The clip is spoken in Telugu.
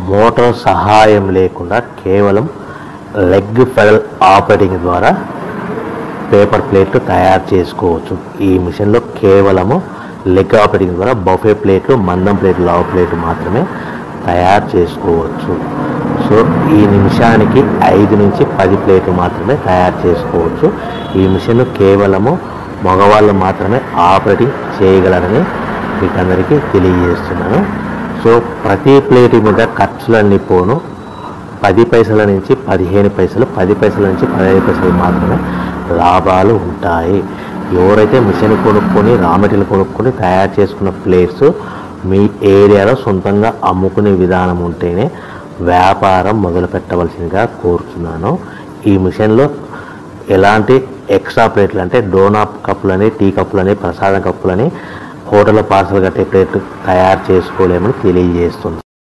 మోటార్ సహాయం లేకుండా కేవలం లెగ్ పెడల్ ఆపరేటింగ్ ద్వారా పేపర్ ప్లేట్లు తయారు చేసుకోవచ్చు. ఈ మిషన్లో కేవలము లెగ్ ఆపరేటింగ్ ద్వారా బఫే ప్లేట్లు, మందం ప్లేట్లు, లావు ప్లేట్లు మాత్రమే తయారు చేసుకోవచ్చు. సో ఈ నిమిషానికి 5 నుంచి 10 ప్లేట్లు మాత్రమే తయారు చేసుకోవచ్చు. ఈ మిషన్ కేవలము మగవాళ్ళు మాత్రమే ఆపరేటింగ్ చేయగలరని మీకు అందరికీ తెలియజేస్తున్నాను. సో ప్రతి ప్లేట్ మీద ఖర్చులన్నీ పోను 10 పైసల నుంచి 15 పైసలు, 10 పైసల నుంచి 15 పైసలు మాత్రమే లాభాలు ఉంటాయి. ఎవరైతే మిషన్ కొనుక్కొని రా మెటీరియల్ కొనుక్కొని తయారు చేసుకున్న ప్లేట్స్ మీ ఏరియాలో సొంతంగా అమ్ముకునే విధానం ఉంటేనే వ్యాపారం మొదలు పెట్టవలసిందిగా కోరుతున్నాను. ఈ మిషన్లో ఎలాంటి ఎక్స్ట్రా ప్లేట్లు అంటే డోనాప్ కప్పులని, టీ కప్పులని, ప్రసాదం కప్పులని, హోటల్లో పార్సల్ కట్టే ప్లేట్లు తయారు చేసుకోలేమని తెలియజేస్తుంది.